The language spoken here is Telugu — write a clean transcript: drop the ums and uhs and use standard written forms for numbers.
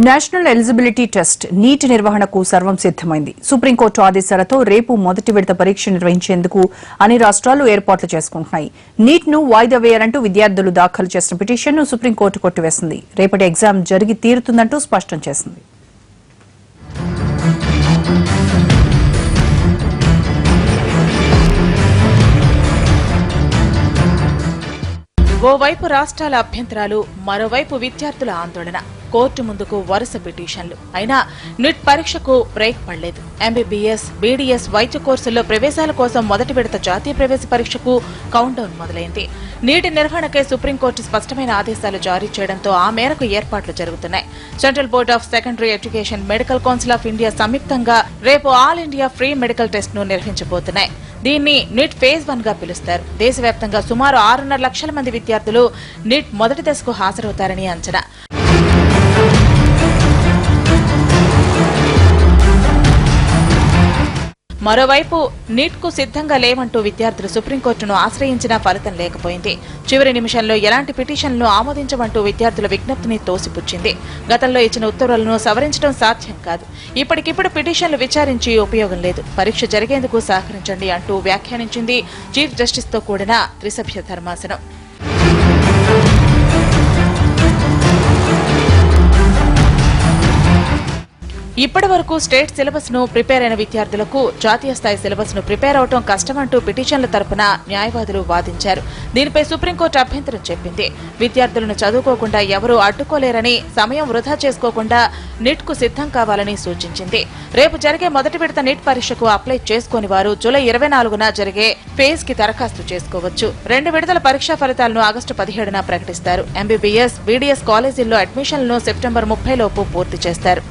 నేషనల్ ఎలిజిబిలిటీ టెస్ట్ నీట్ నిర్వహణకు సర్వం సిద్దమైంది. సుప్రీంకోర్టు ఆదేశాలతో రేపు మొదటి విడత పరీక్ష నిర్వహించేందుకు అన్ని రాష్ట్రాలు ఏర్పాట్లు చేసుకుంటున్నాయి. నీట్ ను వాయిదా వేయాలంటూ విద్యార్థులు దాఖలు చేసిన పిటిషన్ను సుప్రీంకోర్టు కొట్టివేసింది. రేపటి ఎగ్జామ్ జరిగి తీరుతుందంటూ స్పష్టం చేసింది. ఓవైపు రాష్ట్రాల అభ్యంతరాలు, మరోవైపు విద్యార్థుల ఆందోళన. కోర్టు ముందుకు వరుస పిటిషన్లు. అయినా నీట్ పరీక్షకు బ్రేక్ పడలేదు. ఎంబీబీఎస్, బీడీఎస్ వైద్య కోర్సుల్లో ప్రవేశాల కోసం మొదటి విడత జాతీయ ప్రవేశ పరీక్షకు కౌంట్ డౌన్ మొదలైంది. నీటి నిర్వహణకై సుప్రీంకోర్టు స్పష్టమైన ఆదేశాలు జారీ చేయడంతో ఆ మేరకు ఏర్పాట్లు జరుగుతున్నాయి. Central board of secondary education, medical council of India సంయుక్తంగా రేపు all India free medical test ను నిర్వహించబోతున్నాయి. దీన్ని నీట్ ఫేజ్ 1 గా పిలుస్తారు. దేశవ్యాప్తంగా సుమారు 6.5 లక్షల మంది విద్యార్థులు నీట్ మొదటి దశకు హాజరవుతారని అంచనా. మరోవైపు నీట్ కు సిద్ధంగా లేవంటూ విద్యార్థులు సుప్రీంకోర్టును ఆశ్రయించినా ఫలితం లేకపోయింది. చివరి నిమిషంలో ఎలాంటి పిటిషన్లను ఆమోదించమంటూ విద్యార్థుల విజ్ఞప్తిని తోసిపుచ్చింది. గతంలో ఇచ్చిన ఉత్తర్వులను సవరించడం సాధ్యం కాదు. ఇప్పటికిప్పుడు పిటిషన్లు విచారించి ఉపయోగం లేదు. పరీక్ష జరిగేందుకు సహకరించండి అంటూ వ్యాఖ్యానించింది చీఫ్ జస్టిస్ తో కూడిన త్రిసభ్య ధర్మాసనం. ఇప్పటి వరకు స్టేట్ సిలబస్ ను ప్రిపేర్ అయిన విద్యార్థులకు జాతీయ స్థాయి సిలబస్ ను ప్రిపేర్ అవడం కష్టమంటూ పిటిషన్ల తరపున న్యాయవాదులు వాదించారు. దీనిపై సుప్రీంకోర్టు అభ్యంతరం చెప్పింది. విద్యార్థులను చదువుకోకుండా ఎవరూ అడ్డుకోలేరని, సమయం వృధా చేసుకోకుండా నీట్ కు సిద్ధం కావాలని సూచించింది. రేపు జరిగే మొదటి విడత నీట్ పరీక్షకు అప్లై చేసుకోని వారు జూలై 24న జరిగే ఫేజ్ కి దరఖాస్తు చేసుకోవచ్చు. 2 విడతల పరీక్షా ఫలితాలను ఆగస్టు 17న ప్రకటిస్తారు. ఎంబీబీఎస్, బీడీఎస్ కాలేజీల్లో అడ్మిషన్లను సెప్టెంబర్ 30 లోపు పూర్తి చేస్తారు.